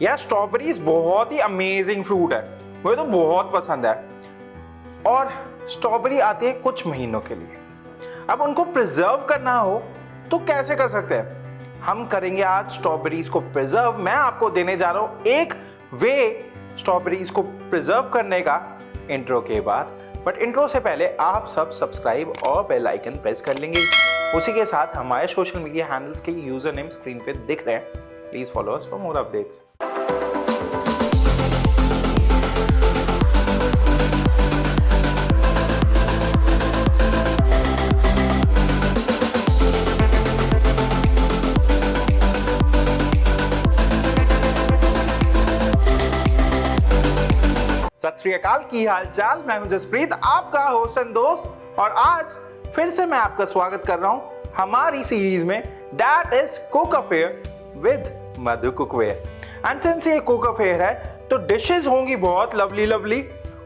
यार स्ट्रॉबेरीज बहुत ही amazing fruit है, मुझे तो बहुत पसंद है। और स्ट्रॉबेरी आती है कुछ महीनों के लिए। अब उनको प्रिजर्व करना हो तो कैसे कर सकते हैं? हम करेंगे आज स्ट्रॉबेरीज को प्रिजर्व। मैं आपको देने जा रहा हूं एक वे स्ट्रॉबेरीज को प्रिजर्व करने का इंट्रो के बाद। बट इंट्रो से पहले आप सब सब्सक्राइब और बेल आइकन प्रेस कर लेंगे। उसी के साथ हमारे सोशल मीडिया हैंडल्स के यूजर नेम स्क्रीन पे दिख रहे हैं। Please follow us for more updates. सत श्री अकाल, की हाल चाल। मैं हूं जसप्रीत, आपका होस्ट एंड दोस्त। और आज फिर से मैं आपका स्वागत कर रहा हूं हमारी सीरीज में that is cook affair with Madhu cookware. And since ये कुक अफेयर है तो डिशेस होंगी बहुत लवली लवली।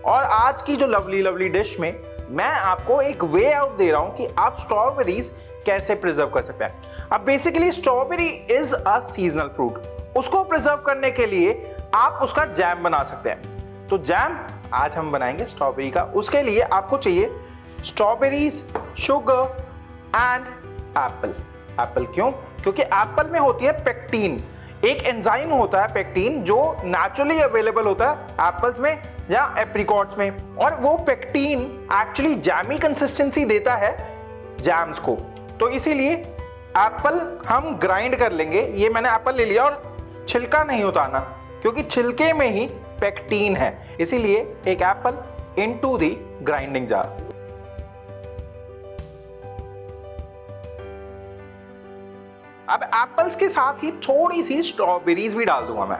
और आज की जो लवली लवली डिश में मैं आपको एक वे आउट दे रहा हूं कि आप स्ट्रॉबेरीज कैसे प्रिजर्व कर सकते हैं। अब basically strawberry is a seasonal fruit. उसको प्रिजर्व करने के लिए आप उसका जैम बना सकते हैं। तो जैम आज हम बनाएंगे स्ट्रॉबेरी का। उसके लिए आपको चाहिए strawberries, sugar and Apple. Apple क्यों? क्योंकि एप्पल में होती है पेक्टिन। एक एंजाइम होता है पेक्टिन जो नेचुरली अवेलेबल होता है एप्पल्स में या एप्रिकॉट्स में। और वो पेक्टिन एक्चुअली जैमी कंसिस्टेंसी देता है जैम्स को। तो इसीलिए एप्पल हम ग्राइंड कर लेंगे। ये मैंने एप्पल ले लिया और छिलका नहीं उतारना क्योंकि छिलके में ही पेक्टिन है। इसीलिए एक Apple into the grinding jar. अब एप्पल्स के साथ ही थोड़ी सी स्ट्रॉबेरीज भी डाल दूंगा मैं।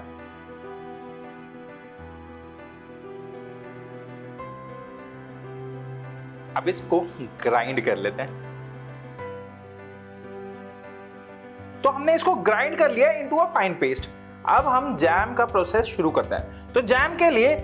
अब इसको ग्राइंड कर लेते हैं। तो हमने इसको ग्राइंड कर लिया इनटू अ फाइन पेस्ट। अब हम जैम का प्रोसेस शुरू करते हैं। तो जैम के लिए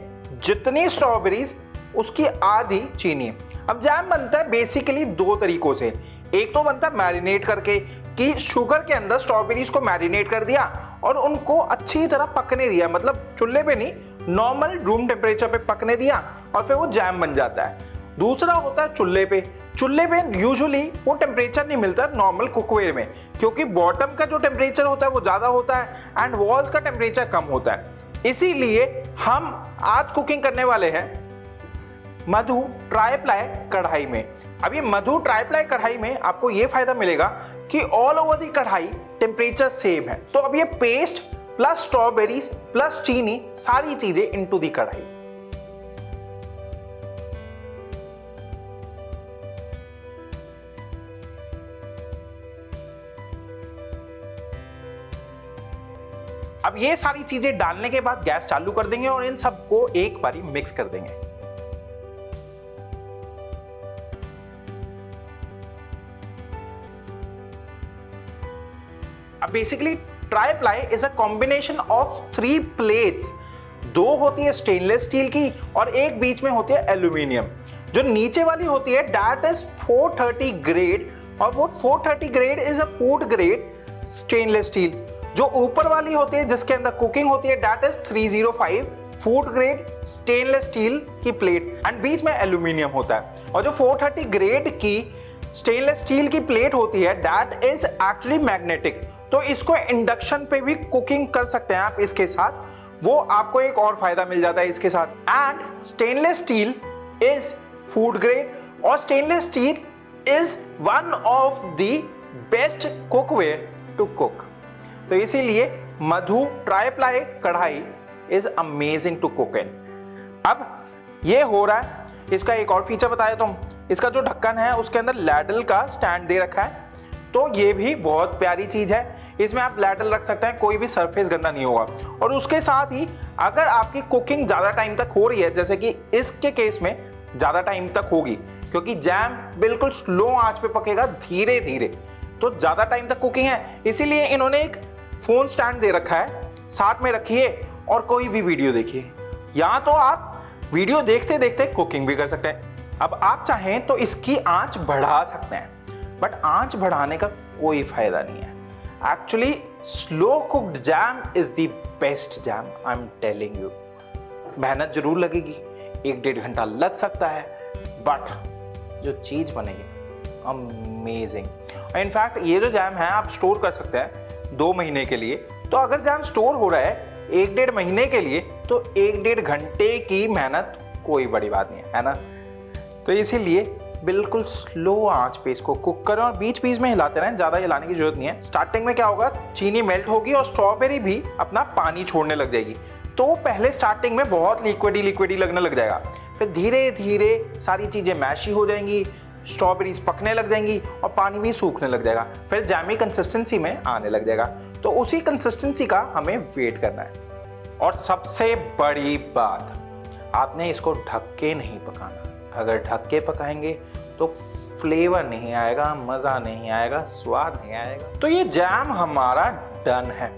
जितनी स्ट्रॉबेरीज उसकी आधी चीनी। अब जैम बनता है बेसिकली दो तरीकों से। एक तो बनता है मैरिनेट करके, कि शुगर के अंदर स्ट्रॉबेरीज को मैरिनेट कर दिया और उनको अच्छी तरह पकने दिया, मतलब चूल्हे पे नहीं, नॉर्मल रूम टेम्परेचर पे पकने दिया और फिर वो जैम बन जाता है। दूसरा होता है चूल्हे पे। चूल्हे पे यूजुअली वो टेम्परेचर नहीं मिलता नॉर्मल कुकवेयर में, क्योंकि बॉटम का जो टेम्परेचर होता है वो ज्यादा होता है एंड वॉल्स का टेम्परेचर कम होता है। इसीलिए हम आज कुकिंग करने वाले हैं मधु ट्राइप्लाई कढ़ाई में। अब ये मधु ट्राइप्लाई कढ़ाई में आपको ये फायदा मिलेगा कि ऑल ओवर दी कढ़ाई टेम्परेचर सेम है। तो अब ये पेस्ट प्लस स्ट्रॉबेरीज प्लस चीनी सारी चीजें इनटू दी कढ़ाई। अब ये सारी चीजें डालने के बाद गैस चालू कर देंगे और इन सबको एक बारी मिक्स कर देंगे। अब basically tri-ply is a combination of 3 plates. 2 होती है स्टेनलेस स्टील की और एक बीच में होती है एल्यूमिनियम। जो नीचे वाली होती है दैट इज 430 ग्रेड और वो 430 grade is a food grade stainless steel. जो ऊपर वाली होती है जिसके अंदर कुकिंग होती है that is 305 food grade stainless steel की प्लेट एंड बीच में एल्यूमिनियम होता है। और जो 430 ग्रेड की स्टेनलेस स्टील की प्लेट होती है दैट इज एक्चुअली मैग्नेटिक। तो इसको इंडक्शन पे भी कुकिंग कर सकते हैं आप इसके साथ, वो आपको एक और फायदा मिल जाता है इसके साथ। And stainless steel is food grade और stainless steel is one of the best cookware to cook. तो इसीलिए Madhu triply kadhai is amazing to cook in. अब ये हो रहा है, इसका एक और फीचर बताया तुम। इसका जो ढक्कन है उसके अंदर लैडल का स्टैंड दे रखा है। तो ये भी बहुत प्यारी चीज है। इसमें आप लैडल रख सकते हैं, कोई भी सरफेस गंदा नहीं होगा। और उसके साथ ही अगर आपकी कुकिंग ज्यादा टाइम तक हो रही है, जैसे कि इसके केस में ज्यादा टाइम तक होगी क्योंकि जैम बिल्कुल स्लो आंच पे पकेगा धीरे धीरे, तो ज्यादा टाइम तक कुकिंग है, इसीलिए इन्होंने एक फोन स्टैंड दे रखा है। साथ में रखिए और कोई भी वीडियो देखिए, या तो आप वीडियो देखते देखते कुकिंग भी कर सकते हैं। अब आप चाहें तो इसकी आंच बढ़ा सकते हैं, बट आंच बढ़ाने का कोई फायदा नहीं है। Actually slow cooked jam is the best jam, I am telling you. मेहनत जरूर लगेगी, 1-1.5 घंटा लग सकता है, बट जो चीज बनेगी अमेजिंग। इनफैक्ट ये जो जैम है आप स्टोर कर सकते हैं 2 महीने के लिए। तो अगर जैम स्टोर हो रहा है 1-1.5 महीने के लिए, तो 1-1.5 घंटे की मेहनत कोई बड़ी बात नहीं है ना। तो इसीलिए बिल्कुल स्लो आंच पे इसको कुक करें और बीच बीच में हिलाते रहें, ज्यादा हिलाने की जरूरत नहीं है। स्टार्टिंग में क्या होगा, चीनी मेल्ट होगी और स्ट्रॉबेरी भी अपना पानी छोड़ने लग जाएगी। तो पहले स्टार्टिंग में बहुत लिक्विडी लगने लग जाएगा, फिर धीरे धीरे सारी चीजें मैशी हो जाएंगी, स्ट्रॉबेरीज पकने लग जाएंगी और पानी भी सूखने लग जाएगा, फिर जैमी कंसिस्टेंसी में आने लग जाएगा। तो उसी कंसिस्टेंसी का हमें वेट करना है। और सबसे बड़ी बात, आपने इसको ढक के नहीं पकाना। अगर ढक के पकाएंगे तो फ्लेवर नहीं आएगा, मजा नहीं आएगा, स्वाद नहीं आएगा। तो ये जैम हमारा डन है।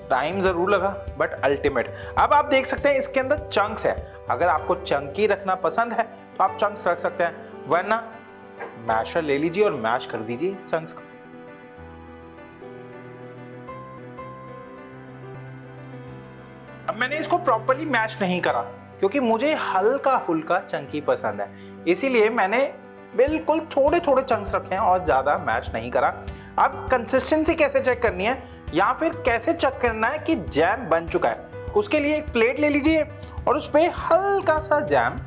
टाइम जरूर लगा बट अल्टीमेट। अब आप देख सकते हैं इसके अंदर चंक्स है। अगर आपको चंकी रखना पसंद है तो आप चंक्स रख सकते हैं, वरना मैशर ले लीजिए और मैश कर दीजिए चंक्स को। अब मैंने इसको प्रॉपर्ली मैश नहीं करा क्योंकि मुझे हल्का फुल्का चंकी पसंद है, इसीलिए मैंने बिल्कुल थोड़े थोड़े चंक्स रखे हैं और ज्यादा मैश नहीं करा। अब कंसिस्टेंसी कैसे चेक करनी है या फिर कैसे चेक करना है कि जैम बन चुका है, उसके लिए एक प्लेट ले लीजिए और उस पर हल्का सा जैम,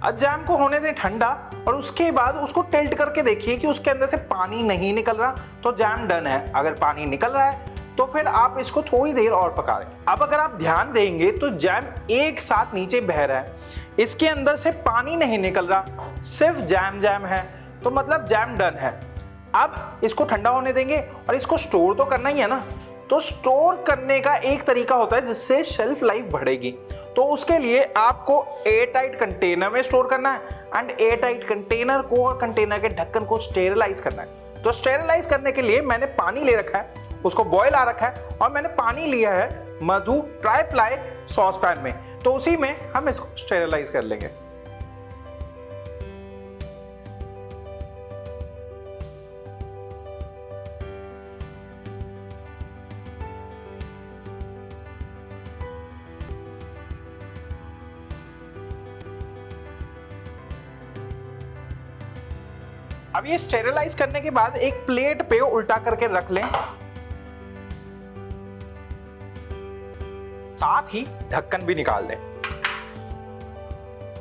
अब जैम को होने दें ठंडा और उसके बाद उसको टिल्ट करके देखिए कि उसके अंदर से पानी नहीं निकल रहा, तो जैम डन है। अगर पानी निकल रहा है तो फिर आप इसको थोड़ी देर और पका लें। अब अगर आप ध्यान देंगे तो जैम एक साथ नीचे बह रहा है, इसके अंदर से पानी नहीं निकल रहा, सिर्फ जैम है, तो मतलब जैम डन है। अब इसको ठंडा होने देंगे और इसको स्टोर तो करना ही है ना। तो स्टोर करने का एक तरीका होता है जिससे शेल्फ लाइफ बढ़ेगी। तो उसके लिए आपको एयर टाइट कंटेनर में स्टोर करना है एंड एयर टाइट कंटेनर को और कंटेनर के ढक्कन को स्टेरिलाइज करना है। तो स्टेरिलाइज करने के लिए मैंने पानी ले रखा है, उसको बॉयल आ रखा है और मैंने पानी लिया है मधु ट्राई प्लाई सॉस पैन में, तो उसी में हम इसको स्टेरिलाइज कर लेंगे। अब ये स्टेरिलाइज करने के बाद एक प्लेट पे उल्टा करके रख लें, साथ ही ढक्कन भी निकाल दें।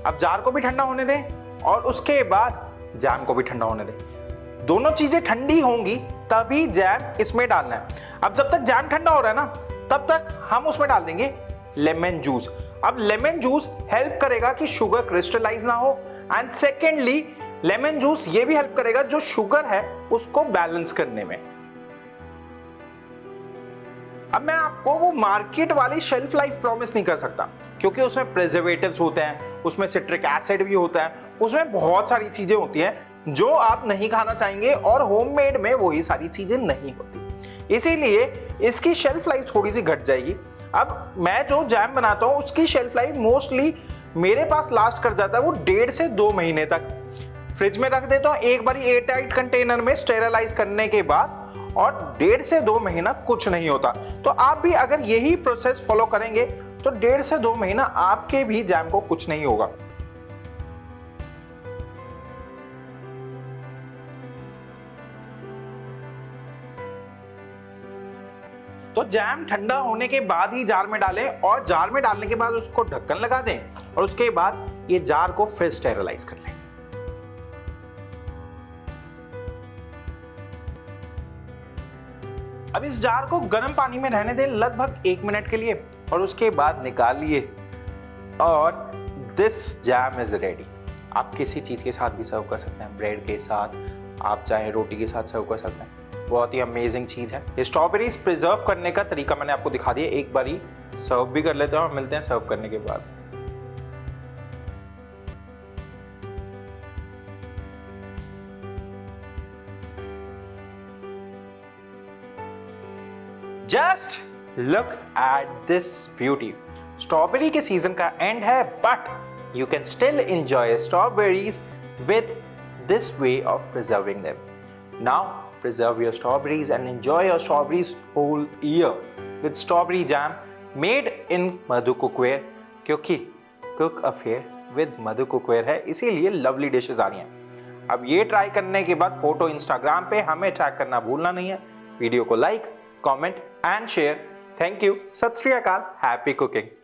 अब जार को भी ठंडा होने दें और उसके बाद जैम को भी ठंडा होने दें। दोनों चीजें ठंडी होंगी तभी जैम इसमें डालना है। अब जब तक जैम ठंडा हो रहा है ना, तब तक हम उसमें डाल देंगे लेमन जूस। अब लेमन जूस हेल्प करेगा कि शुगर क्रिस्टलाइज ना हो, एंड सेकेंडली लेमन जूस ये भी हेल्प करेगा जो शुगर है उसको बैलेंस करने में। अब मैं आपको वो मार्केट वाली शेल्फ लाइफ प्रॉमिस नहीं कर सकता क्योंकि उसमें प्रिजर्वेटिव्स होते हैं, उसमें सिट्रिक एसिड भी होता है, उसमें बहुत सारी चीजें होती हैं जो आप नहीं खाना चाहेंगे और होममेड में वही सारी चीजें नहीं होती, इसीलिए इसकी शेल्फ लाइफ थोड़ी सी घट जाएगी। अब मैं जो जैम बनाता हूँ उसकी शेल्फ लाइफ मोस्टली मेरे पास लास्ट कर जाता है वो 1.5 से 2 महीने तक। फ्रिज में रख देता हूँ एक बारी एयर टाइट कंटेनर में स्टेरिलाइज करने के बाद, और 1.5 से 2 महीना कुछ नहीं होता। तो आप भी अगर यही प्रोसेस फॉलो करेंगे तो 1.5 से 2 महीना आपके भी जैम को कुछ नहीं होगा। तो जैम ठंडा होने के बाद ही जार में डालें और जार में डालने के बाद उसको ढक्कन लगा दें और उसके बाद ये जार को फिर स्टेरिलाइज कर लें। अब इस जार को गर्म पानी में रहने दें लगभग 1 मिनट के लिए और उसके बाद निकालिए और दिस जैम इज रेडी। आप किसी चीज के साथ भी सर्व कर सकते हैं, ब्रेड के साथ, आप चाहे रोटी के साथ सर्व कर सकते हैं। बहुत ही अमेजिंग चीज है। ये स्ट्रॉबेरीज प्रिजर्व करने का तरीका मैंने आपको दिखा दिया, एक बारी सर्व भी कर लेते हैं और मिलते हैं सर्व करने के बाद। Just look at this beauty. Strawberry के सीजन का एंड है but you can still enjoy strawberries with this way of preserving them. Now preserve your strawberries and enjoy your strawberries whole year with strawberry jam made in Madhu Cookware, क्योंकि cook affair with Madhu cookware है, इसीलिए lovely dishes आ रही हैं। अब ये try करने के बाद फोटो इंस्टाग्राम पे हमें टैग करना भूलना नहीं है। वीडियो को like, comment and share. Thank you. सत श्री अकाल। Happy cooking.